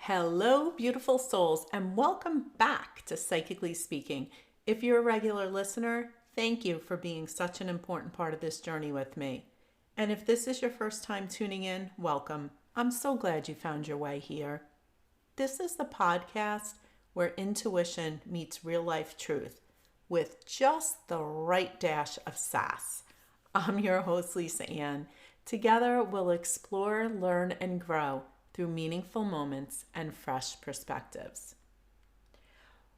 Hello, beautiful souls, and welcome back to Psychically Speaking. If you're a regular listener, thank you for being such an important part of this journey with me. And if this is your first time tuning in, welcome. I'm so glad you found your way here. This is the podcast where intuition meets real life truth with just the right dash of sass. I'm your host, Lisa Ann. Together, we'll explore, learn, and grow through meaningful moments and fresh perspectives.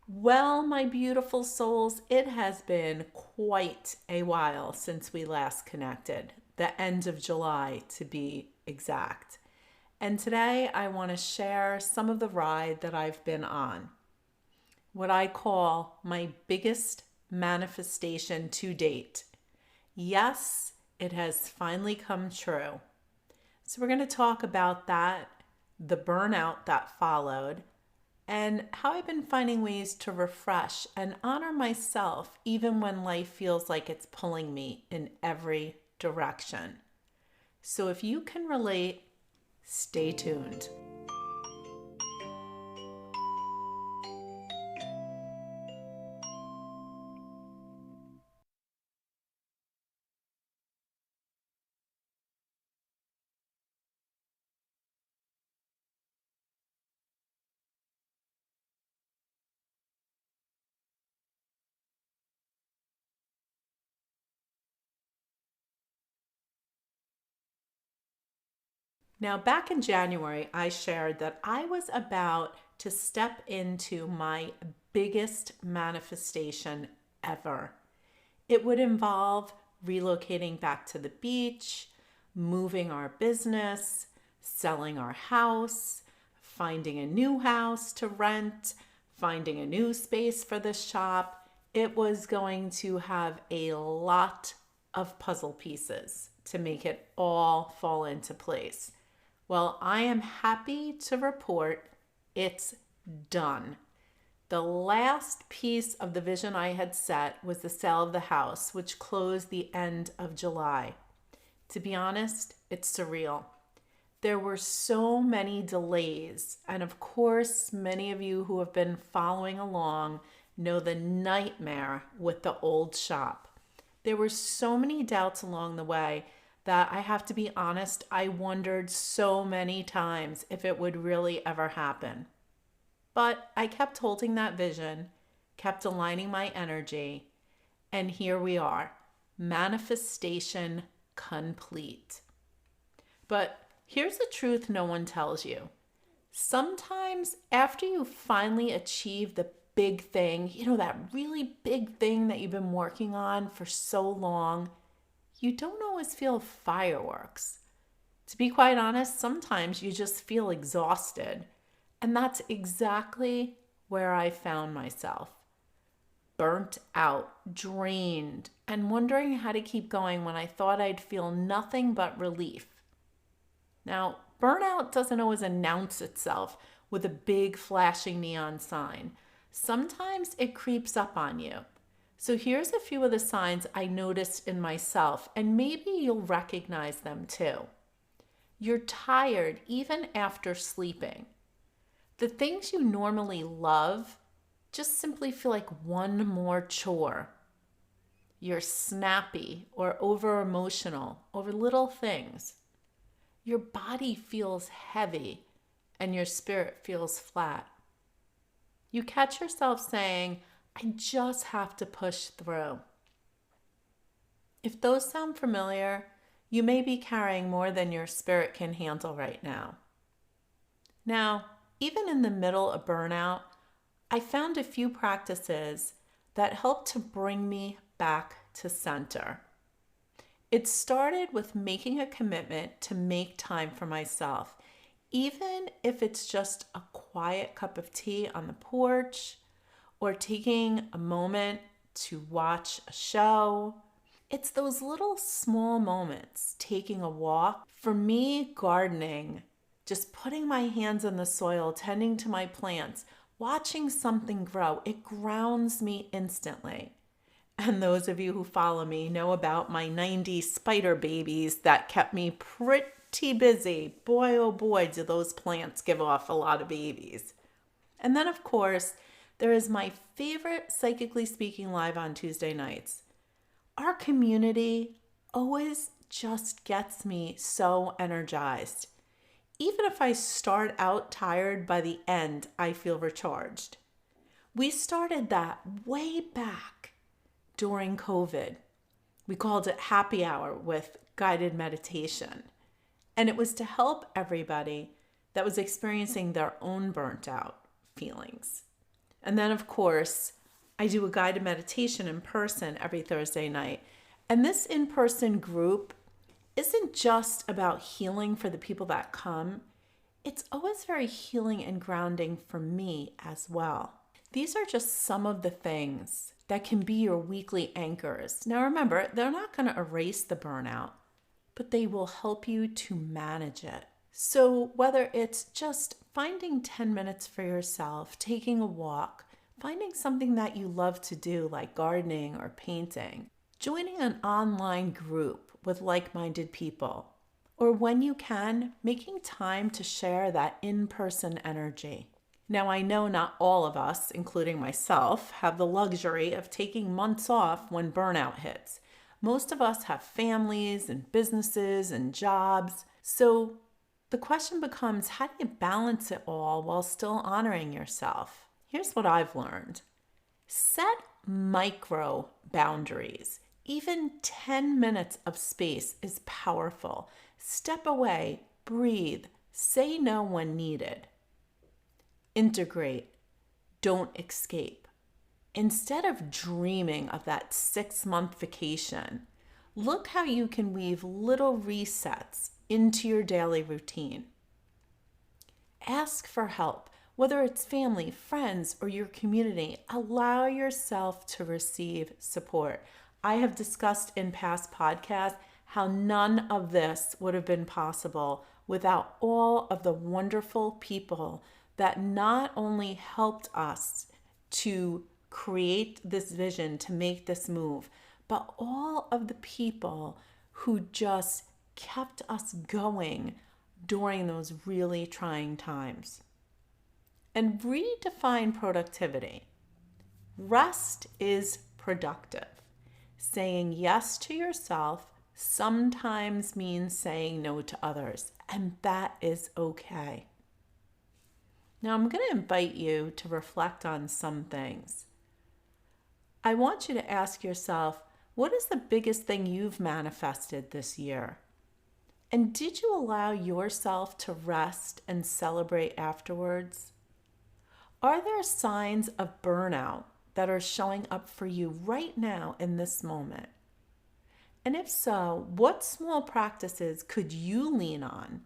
Well, my beautiful souls, it has been quite a while since we last connected, the end of July to be exact. And today I want to share some of the ride that I've been on, what I call my biggest manifestation to date. Yes, it has finally come true. So we're going to talk about that, the burnout that followed, and how I've been finding ways to refresh and honor myself even when life feels like it's pulling me in every direction. So if you can relate, stay tuned. Now, back in January, I shared that I was about to step into my biggest manifestation ever. It would involve relocating back to the beach, moving our business, selling our house, finding a new house to rent, finding a new space for the shop. It was going to have a lot of puzzle pieces to make it all fall into place. Well, I am happy to report it's done. The last piece of the vision I had set was the sale of the house, which closed the end of July. To be honest, it's surreal. There were so many delays, and of course, many of you who have been following along know the nightmare with the old shop. There were so many doubts along the way that I have to be honest, I wondered so many times if it would really ever happen. But I kept holding that vision, kept aligning my energy, and here we are, manifestation complete. But here's the truth no one tells you. Sometimes after you finally achieve the big thing, that really big thing that you've been working on for so long, you don't always feel fireworks. To be quite honest, sometimes you just feel exhausted. And that's exactly where I found myself. Burnt out, drained, and wondering how to keep going when I thought I'd feel nothing but relief. Now, burnout doesn't always announce itself with a big flashing neon sign. Sometimes it creeps up on you. So here's a few of the signs I noticed in myself, and maybe you'll recognize them too. You're tired even after sleeping. The things you normally love just simply feel like one more chore. You're snappy or over emotional over little things. Your body feels heavy and your spirit feels flat. You catch yourself saying, I just have to push through. If those sound familiar, you may be carrying more than your spirit can handle right now. Now, even in the middle of burnout, I found a few practices that helped to bring me back to center. It started with making a commitment to make time for myself, even if it's just a quiet cup of tea on the porch, or taking a moment to watch a show. It's those little small moments, taking a walk. For me, gardening, just putting my hands in the soil, tending to my plants, watching something grow, it grounds me instantly. And those of you who follow me know about my 90 spider babies that kept me pretty pretty busy. Boy, oh boy, do those plants give off a lot of babies. And then, of course, there is my favorite Psychically Speaking Live on Tuesday nights. Our community always just gets me so energized. Even if I start out tired, by the end, I feel recharged. We started that way back during COVID. We called it happy hour with guided meditation. And it was to help everybody that was experiencing their own burnt out feelings. And then, of course, I do a guided meditation in person every Thursday night. And this in-person group isn't just about healing for the people that come. It's always very healing and grounding for me as well. These are just some of the things that can be your weekly anchors. Now remember, they're not going to erase the burnout, but they will help you to manage it. So whether it's just finding 10 minutes for yourself, taking a walk, finding something that you love to do like gardening or painting, joining an online group with like-minded people, or when you can, making time to share that in-person energy. Now, I know not all of us, including myself, have the luxury of taking months off when burnout hits. Most of us have families and businesses and jobs. So the question becomes, how do you balance it all while still honoring yourself? Here's what I've learned. Set micro boundaries. Even 10 minutes of space is powerful. Step away, breathe, say no when needed. Integrate, don't escape. Instead of dreaming of that 6-month vacation, look how you can weave little resets into your daily routine. Ask for help, whether it's family, friends, or your community. Allow yourself to receive support. I have discussed in past podcasts how none of this would have been possible without all of the wonderful people that not only helped us to create this vision, to make this move, but all of the people who just kept us going during those really trying times. And redefine productivity. Rest is productive. Saying yes to yourself sometimes means saying no to others, and that is okay. Now, I'm going to invite you to reflect on some things. I want you to ask yourself, what is the biggest thing you've manifested this year? And did you allow yourself to rest and celebrate afterwards? Are there signs of burnout that are showing up for you right now in this moment? And if so, what small practices could you lean on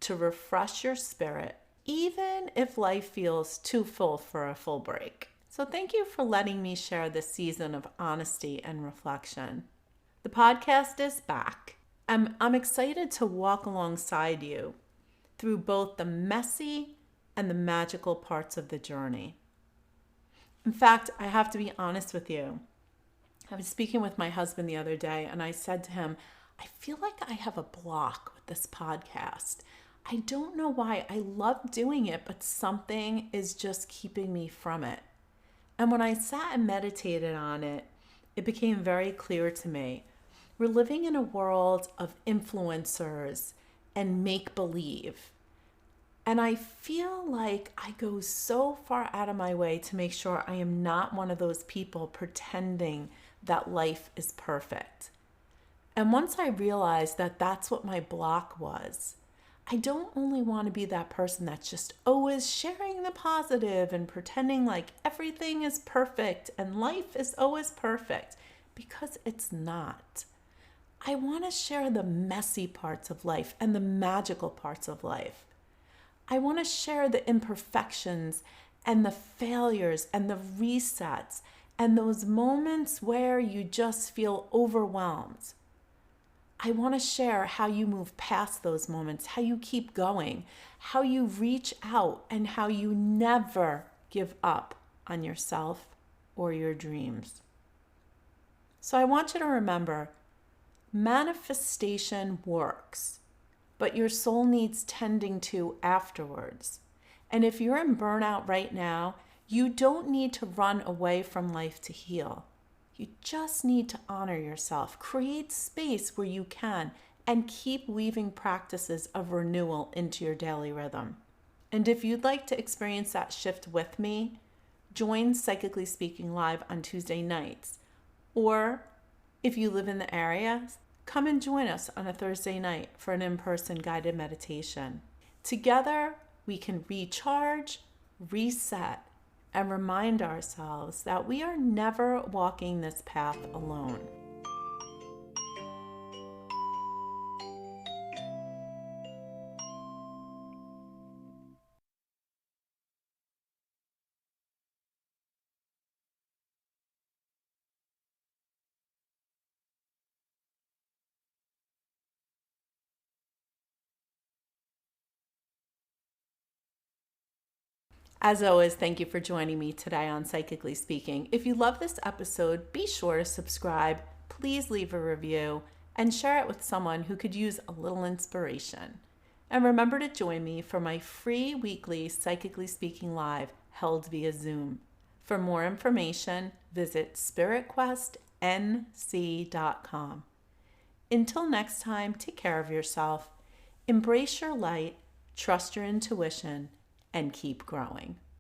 to refresh your spirit, even if life feels too full for a full break? So thank you for letting me share this season of honesty and reflection. The podcast is back. I'm excited to walk alongside you through both the messy and the magical parts of the journey. In fact, I have to be honest with you. I was speaking with my husband the other day, and I said to him, I feel like I have a block with this podcast. I don't know why. I love doing it, but something is just keeping me from it. And when I sat and meditated on it, it became very clear to me. We're living in a world of influencers and make-believe. And I feel like I go so far out of my way to make sure I am not one of those people pretending that life is perfect. And once I realized that that's what my block was, I don't only want to be that person that's just always sharing the positive and pretending like everything is perfect and life is always perfect, because it's not. I want to share the messy parts of life and the magical parts of life. I want to share the imperfections and the failures and the resets and those moments where you just feel overwhelmed. I want to share how you move past those moments, how you keep going, how you reach out, and how you never give up on yourself or your dreams. So I want you to remember, manifestation works but your soul needs tending to afterwards. And if you're in burnout right now, you don't need to run away from life to heal. You just need to honor yourself, create space where you can, and keep weaving practices of renewal into your daily rhythm. And if you'd like to experience that shift with me, join Psychically Speaking Live on Tuesday nights. Or if you live in the area, come and join us on a Thursday night for an in-person guided meditation. Together, we can recharge, reset, and remind ourselves that we are never walking this path alone. As always, thank you for joining me today on Psychically Speaking. If you love this episode, be sure to subscribe, please leave a review, and share it with someone who could use a little inspiration. And remember to join me for my free weekly Psychically Speaking Live held via Zoom. For more information, visit spiritquestnc.com. Until next time, take care of yourself, embrace your light, trust your intuition, and keep growing.